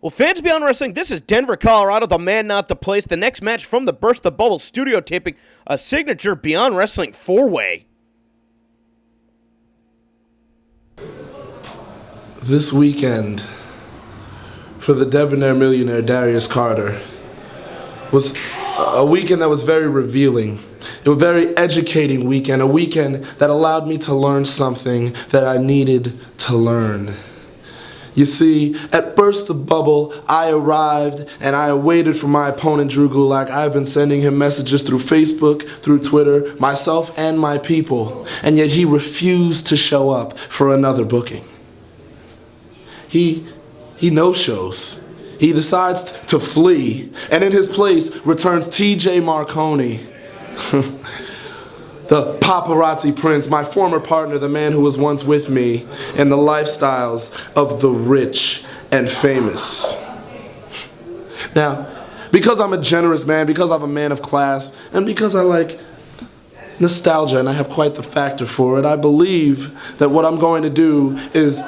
Well, fans Beyond Wrestling, this is Denver, Colorado, the man, not the place. The next match from the Burst the Bubble studio taping, a signature Beyond Wrestling four-way. This weekend, for the debonair millionaire Darius Carter, was a weekend that was very revealing. It was a very educating weekend, a weekend that allowed me to learn something that I needed to learn. You see, at Burst the Bubble, I arrived and I waited for my opponent, Drew Gulak. I've been sending him messages through Facebook, through Twitter, myself and my people, and yet he refused to show up for another booking. He no-shows. He decides to flee, and in his place returns TJ Marconi. The paparazzi prince, my former partner, the man who was once with me in the lifestyles of the rich and famous. Now, because I'm a generous man, because I'm a man of class, and because I like nostalgia and I have quite the factor for it, I believe that what I'm going to do is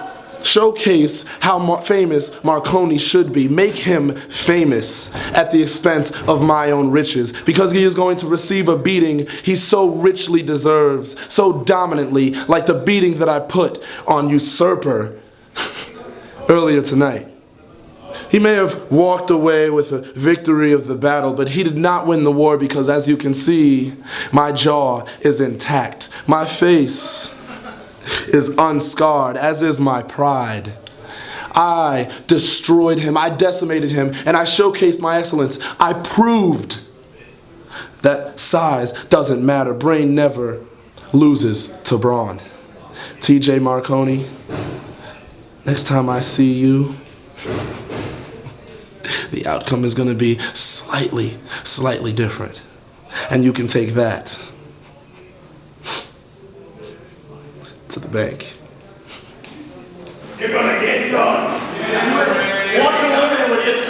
showcase how famous Marconi should be, make him famous at the expense of my own riches, because he is going to receive a beating he so richly deserves, so dominantly, like the beating that I put on Usurper earlier tonight. He may have walked away with a victory of the battle, but he did not win the war because, as you can see, my jaw is intact. My face is unscarred, as is my pride. I destroyed him, I decimated him, and I showcased my excellence. I proved that size doesn't matter. Brain never loses to brawn. TJ Marconi, next time I see you, the outcome is going to be slightly different. And you can take that to the bank. You're gonna get done. Watch your limit, idiots.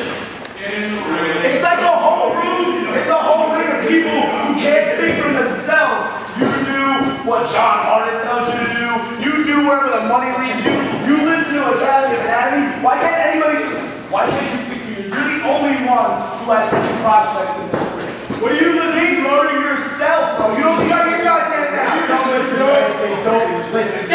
It's like a whole room. It's a whole ring of people who can't speak for themselves. You do what John Harden tells you to do. You do wherever the money leads you. You listen to Academy. Why can't you figure you're the only one who has any prospects in this ring? What are you listening to? Learning yourself, bro. You don't shut your goddamn mouth. You don't listen to anything. Don't listen.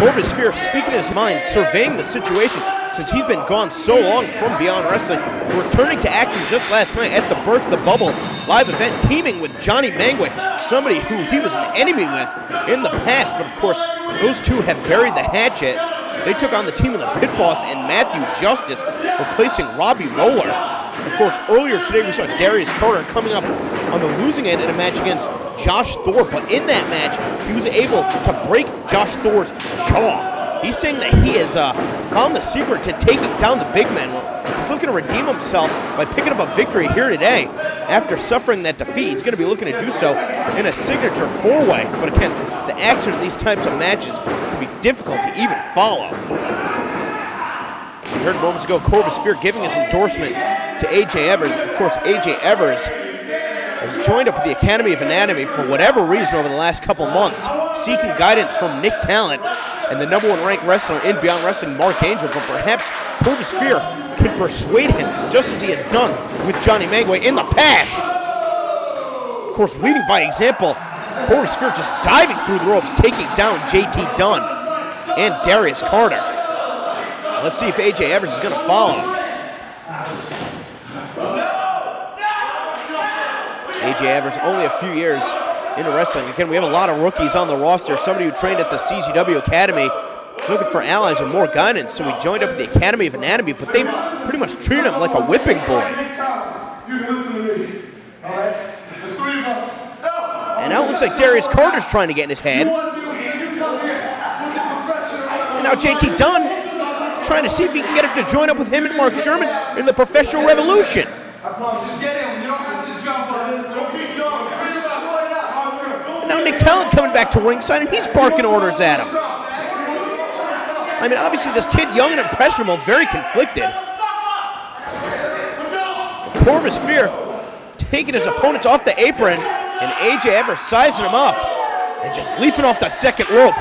Corvis Fear speaking his mind, surveying the situation since he's been gone so long from Beyond Wrestling, returning to action just last night at the Burst the Bubble live event, teaming with Johnny Mangway, somebody who he was an enemy with in the past, but of course, those two have buried the hatchet. They took on the team of the Pit Boss and Matthew Justice, replacing Robbie Roller. Of course, earlier today we saw Darius Carter coming up on the losing end in a match against Josh Thor, but in that match, he was able to break Josh Thor's jaw. He's saying that he has found the secret to taking down the big man. Well, he's looking to redeem himself by picking up a victory here today. After suffering that defeat, he's going to be looking to do so in a signature four-way. But again, the action in these types of matches can be difficult to even follow. We heard moments ago Corvis Fear giving his endorsement to AJ Evers. Of course, AJ Evers has joined up with the Academy of Anatomy for whatever reason over the last couple months, seeking guidance from Nick Talent and the #1 ranked wrestler in Beyond Wrestling, Mark Angel, but perhaps Corvis Fear can persuade him, just as he has done with Johnny Mangway in the past. Of course, leading by example, Corvis Fear just diving through the ropes, taking down JT Dunn and Darius Carter. Let's see if AJ Evers is going to follow him. AJ Evers, only a few years into wrestling. Again, we have a lot of rookies on the roster. Somebody who trained at the CZW Academy is looking for allies and more guidance, so we joined up with the Academy of Anatomy, but they pretty much treated him like a whipping boy. You listen to me, all right? The three of us. And now it looks like Darius Carter's trying to get in his head. And now JT Dunn trying to see if he can get him to join up with him and Mark Sherman in the Professional Revolution. Just get him. You don't have to jump on this. And now Nick Talent coming back to ringside, and he's barking orders at him. I mean, obviously this kid, young and impressionable, very conflicted. Corvis Fear taking his opponent off the apron, and AJ Evers sizing him up and just leaping off the second rope,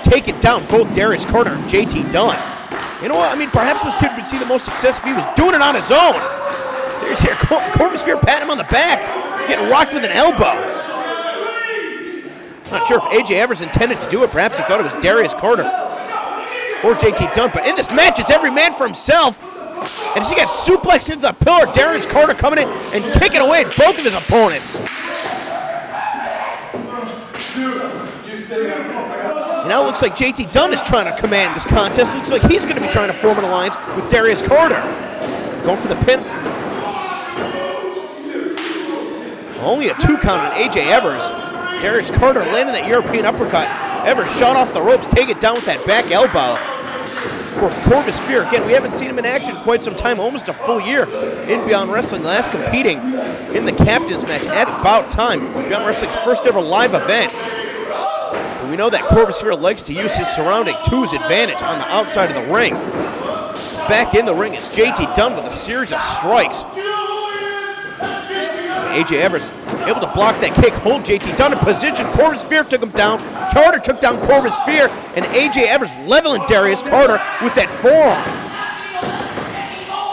taking down both Darius Carter and JT Dunn. You know what? I mean, perhaps this kid would see the most success if he was doing it on his own. There's here, Corvis Fear patting him on the back, getting rocked with an elbow. Not sure if AJ Evers intended to do it. Perhaps he thought it was Darius Carter or JT Dunn. But in this match, it's every man for himself. And as he gets suplexed into the pillar, Darius Carter coming in and kicking away at both of his opponents. And now it looks like JT Dunn is trying to command this contest. Looks like he's going to be trying to form an alliance with Darius Carter. Going for the pin. Only a 2 count on AJ Evers. Darius Carter landing that European uppercut. Evers shot off the ropes, take it down with that back elbow. Of course, Corvis Fear, again, we haven't seen him in action quite some time, almost a full year in Beyond Wrestling, last competing in the captain's match at About Time, Beyond Wrestling's first ever live event. And we know that Corvis Fear likes to use his surrounding to his advantage on the outside of the ring. Back in the ring is JT Dunn with a series of strikes. AJ Evers able to block that kick, hold JT Dunn in position. Corvis Fear took him down. Carter took down Corvis Fear, and AJ Evers leveling Darius Carter with that forearm.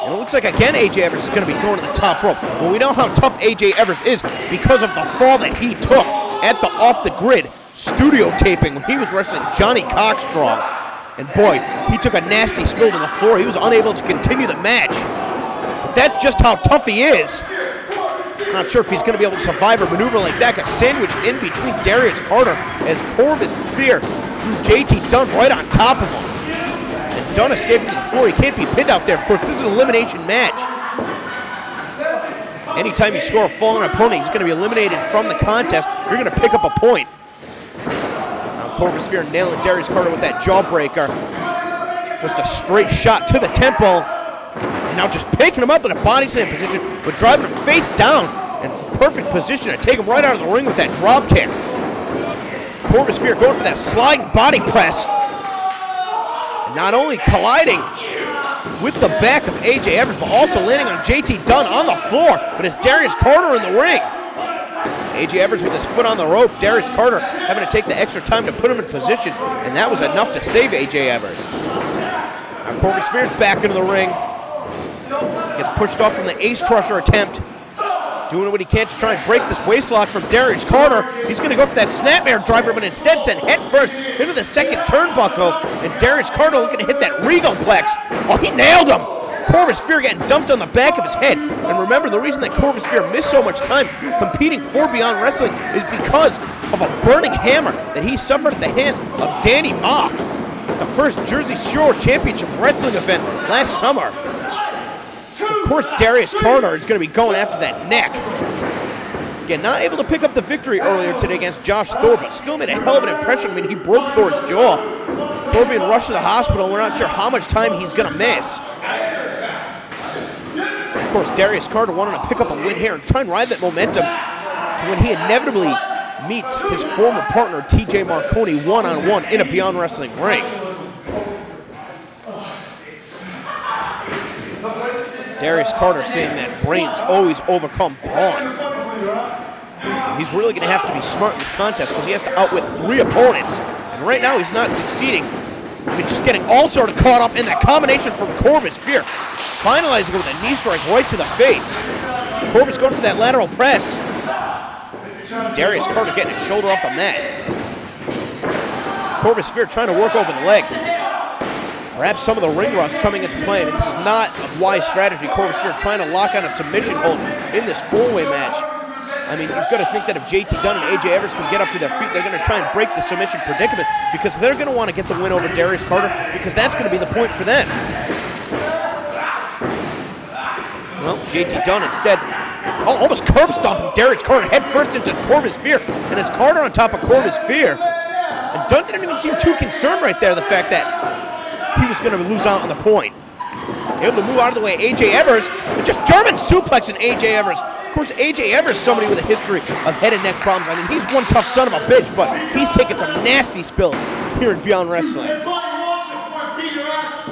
And it looks like again AJ Evers is going to be going to the top rope. Well, we know how tough AJ Evers is because of the fall that he took at the Off the Grid studio taping when he was wrestling Johnny Cockstrong. And boy, he took a nasty spill to the floor. He was unable to continue the match. But that's just how tough he is. Not sure if he's going to be able to survive or maneuver like that. Got sandwiched in between Darius Carter as Corvis Fear threw JT Dunn right on top of him. And Dunn escaping to the floor. He can't be pinned out there. Of course, this is an elimination match. Anytime you score a fallen opponent, he's going to be eliminated from the contest. You're going to pick up a point. Now Corvis Fear nailing Darius Carter with that jawbreaker. Just a straight shot to the temple. And now just picking him up in a body slam position, but driving him face down in perfect position to take him right out of the ring with that drop kick. Corvis Fear going for that sliding body press. And not only colliding with the back of AJ Evers, but also landing on JT Dunn on the floor. But it's Darius Carter in the ring. AJ Evers with his foot on the rope. Darius Carter having to take the extra time to put him in position, and that was enough to save AJ Evers. Now Corvis Fear's back into the ring. Gets pushed off from the Ace Crusher attempt. Doing what he can to try and break this waistlock from Darius Carter. He's going to go for that snapmare driver, but instead sent head first into the second turnbuckle. And Darius Carter looking to hit that Regalplex. Oh, he nailed him. Corvis Fear getting dumped on the back of his head. And remember, the reason that Corvis Fear missed so much time competing for Beyond Wrestling is because of a burning hammer that he suffered at the hands of Danny Moff at the first Jersey Shore Championship Wrestling event last summer. Of course, Darius Carter is going to be going after that neck. Again, not able to pick up the victory earlier today against Josh Thor, but still made a hell of an impression. I mean, he broke Thor's jaw. Thor being rushed to the hospital, and we're not sure how much time he's going to miss. Of course, Darius Carter wanting to pick up a win here and try and ride that momentum to when he inevitably meets his former partner, TJ Marconi, one-on-one in a Beyond Wrestling ring. Darius Carter saying that brains always overcome brawn. He's really going to have to be smart in this contest because he has to outwit 3 opponents. And right now he's not succeeding. I mean, just getting all sort of caught up in that combination from Corvis Fear. Finalizing with a knee strike right to the face. Corvis going for that lateral press. Darius Carter getting his shoulder off the mat. Corvis Fear trying to work over the leg. Perhaps some of the ring rust coming into play. I mean, this is not a wise strategy. Corvis Fear trying to lock on a submission hold in this 4-way match. I mean, you've got to think that if JT Dunn and AJ Evers can get up to their feet, they're going to try and break the submission predicament because they're going to want to get the win over Darius Carter because that's going to be the point for them. Well, JT Dunn instead almost curb stomping Darius Carter head first into Corvis Fear, and it's Carter on top of Corvis Fear. And Dunn didn't even seem too concerned right there, the fact that he was going to lose out on the point. Able to move out of the way, A.J. Evers, just German suplexing A.J. Evers. Of course, A.J. Evers is somebody with a history of head and neck problems. I mean, he's one tough son of a bitch, but he's taken some nasty spills here in Beyond Wrestling.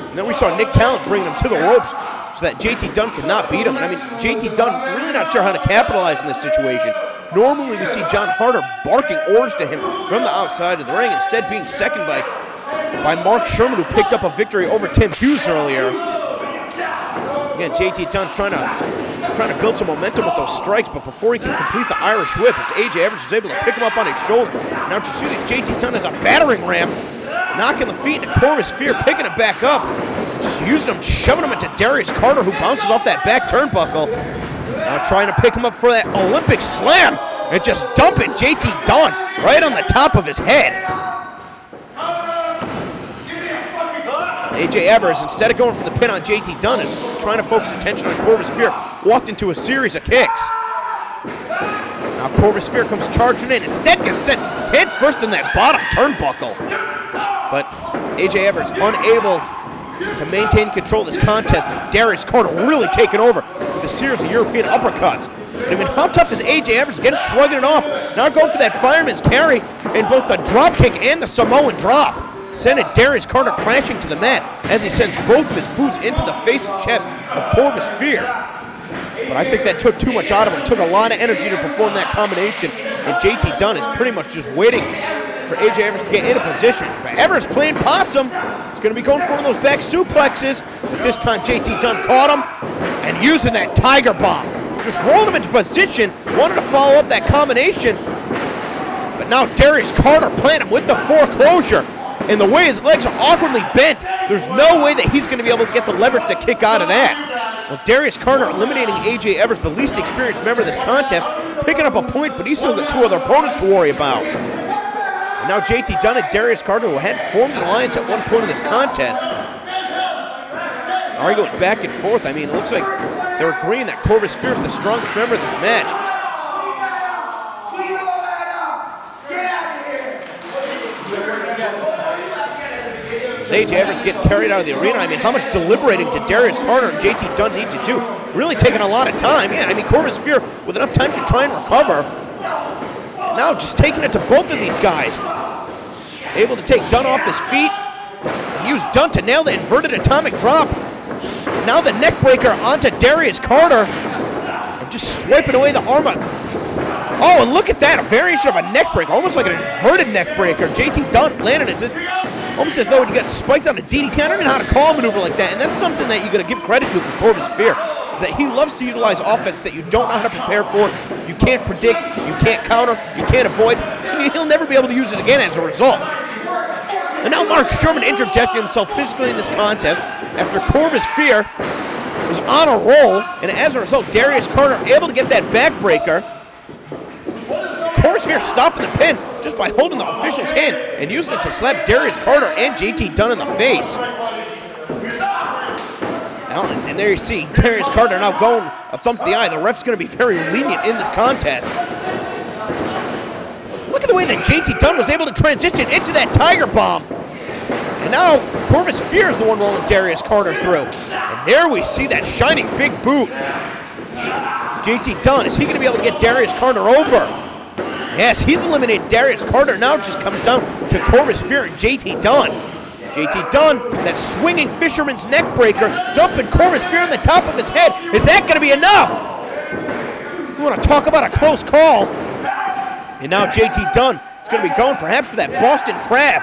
And then we saw Nick Talent bringing him to the ropes so that JT Dunn could not beat him. And I mean, JT Dunn really not sure how to capitalize in this situation. Normally we see John Harder barking orders to him from the outside of the ring, instead being seconded by Mark Sherman, who picked up a victory over Tim Hughes earlier. Again, JT Dunn trying to build some momentum with those strikes, but before he can complete the Irish whip, it's A.J. Evers who's able to pick him up on his shoulder. Now just using JT Dunn as a battering ram, knocking the feet into Corvis Fear, picking it back up, just using him, shoving him into Darius Carter, who bounces off that back turnbuckle. Now trying to pick him up for that Olympic slam, and just dumping JT Dunn right on the top of his head. A.J. Evers, instead of going for the pin on JT Dunn, is trying to focus attention on Corvis Fear. Walked into a series of kicks. Now Corvis Fear comes charging in. Instead gets sent head first in that bottom turnbuckle. But A.J. Evers unable to maintain control of this contest. And Darius Carter really taking over with a series of European uppercuts. I mean, how tough is A.J. Evers again, shrugging it off? Now going for that fireman's carry in both the drop kick and the Samoan drop. Sending Darius Carter crashing to the mat as he sends both of his boots into the face and chest of Corvis Fear. But I think that took too much out of him. It took a lot of energy to perform that combination, and JT Dunn is pretty much just waiting for A.J. Evers to get in a position. But Evers playing possum. He's going to be going for one of those back suplexes, but this time JT Dunn caught him and using that tiger bomb. Just rolled him into position, wanted to follow up that combination, but now Darius Carter playing him with the foreclosure. And the way his legs are awkwardly bent, there's no way that he's going to be able to get the leverage to kick out of that. Well, Darius Carter eliminating A.J. Evers, the least experienced member of this contest, picking up a point, but he's still got two other opponents to worry about. And now JT Dunn and Darius Carter, who had formed an alliance at one point in this contest, arguing back and forth. I mean, it looks like they're agreeing that Corvis Fear is the strongest member of this match. A.J. Evers getting carried out of the arena. I mean, how much deliberating did Darius Carter and JT Dunn need to do? Really taking a lot of time. Yeah, I mean, Corvis Fear with enough time to try and recover. And now just taking it to both of these guys. Able to take Dunn off his feet and use Dunn to nail the inverted atomic drop. Now the neck breaker onto Darius Carter and just swiping away the arm. Oh, and look at that, a variation of a neck breaker, almost like an inverted neck breaker. JT Dunn landed it. Almost as though he got spiked on a DDT. I don't even know how to call a maneuver like that, and that's something that you got to give credit to from Corvis Fear, is that he loves to utilize offense that you don't know how to prepare for, you can't predict, you can't counter, you can't avoid. I mean, he'll never be able to use it again as a result. And now Mark Sherman interjecting himself physically in this contest after Corvis Fear was on a roll, and as a result, Darius Carter able to get that backbreaker. Corvis Fear stopping the pin just by holding the official's hand and using it to slap Darius Carter and JT Dunn in the face. Now, and there you see Darius Carter now going a thump to the eye. The ref's going to be very lenient in this contest. Look at the way that JT Dunn was able to transition into that tiger bomb. And now Corvis Fear is the one rolling Darius Carter through. And there we see that shining big boot. JT Dunn, is he going to be able to get Darius Carter over? Yes, he's eliminated Darius Carter. Now it just comes down to Corvis Fear and JT Dunn. JT Dunn, that swinging fisherman's neck breaker, dumping Corvis Fear on the top of his head. Is that going to be enough? You want to talk about a close call. And now JT Dunn is going to be going perhaps for that Boston Crab.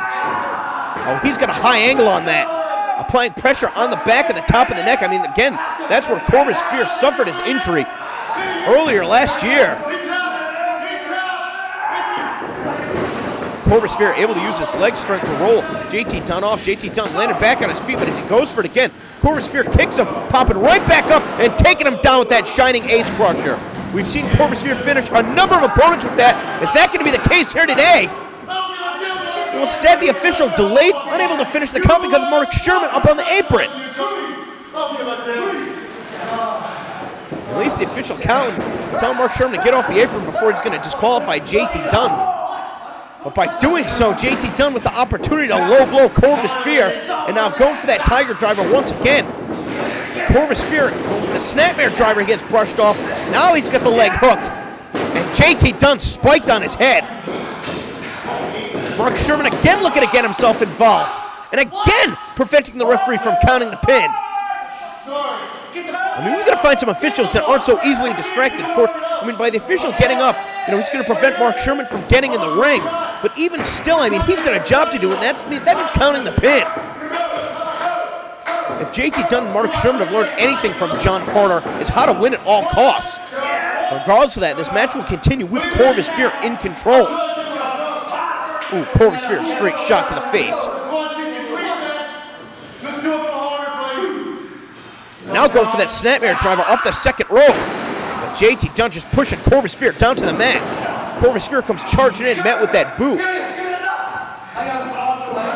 Oh, he's got a high angle on that. Applying pressure on the back and the top of the neck. I mean, again, that's where Corvis Fear suffered his injury earlier last year. Corvis Fear able to use his leg strength to roll JT Dunn off. JT Dunn landed back on his feet, but as he goes for it again, Corvis Fear kicks him, popping right back up and taking him down with that shining ace crusher. We've seen Corvis Fear finish a number of opponents with that. Is that going to be the case here today? Well, said the official delayed, unable to finish the count because of Mark Sherman up on the apron. At least the official count telling Mark Sherman to get off the apron before he's going to disqualify JT Dunn. But by doing so, JT Dunn with the opportunity to low blow Corvis Fear, and now going for that Tiger Driver once again. Corvis Fear going for the Snapmare Driver, he gets brushed off. Now he's got the leg hooked. And JT Dunn spiked on his head. Mark Sherman again looking to get himself involved. And again preventing the referee from counting the pin. I mean, we're going to find some officials that aren't so easily distracted. Of course, I mean, by the official getting up, he's going to prevent Mark Sherman from getting in the ring. But even still, I mean, he's got a job to do, and that means counting the pin. If JT Dunn and Mark Sherman have learned anything from John Carter, it's how to win at all costs. Regardless of that, this match will continue with Corvis Fear in control. Ooh, Corvis Fear, straight shot to the face. Now going for that Snapmare Driver off the second rope. But JT Dunn just pushing Corvis Fear down to the mat. Corvis Fear comes charging in, met with that boot.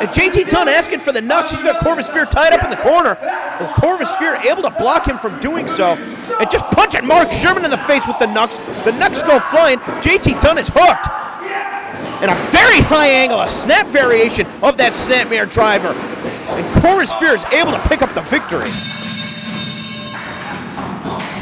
And JT Dunn asking for the knucks. He's got Corvis Fear tied up in the corner. And Corvis Fear able to block him from doing so. And just punching Mark Sherman in the face with the knucks. The knucks go flying. JT Dunn is hooked. And a very high angle, a snap variation of that Snapmare Driver. And Corvis Fear is able to pick up the victory.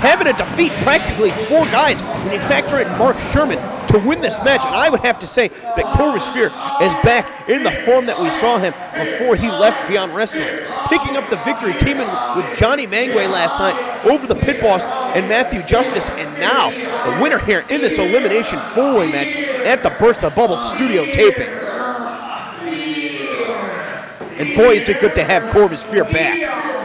Having to defeat practically 4 guys when you factor in Mark Sherman to win this match. And I would have to say that Corvis Fear is back in the form that we saw him before he left Beyond Wrestling. Picking up the victory, teaming with Johnny Mangway last night over the Pit Boss and Matthew Justice. And now the winner here in this elimination 4-way match at the Burst the Bubble studio taping. And boy, is it good to have Corvis Fear back.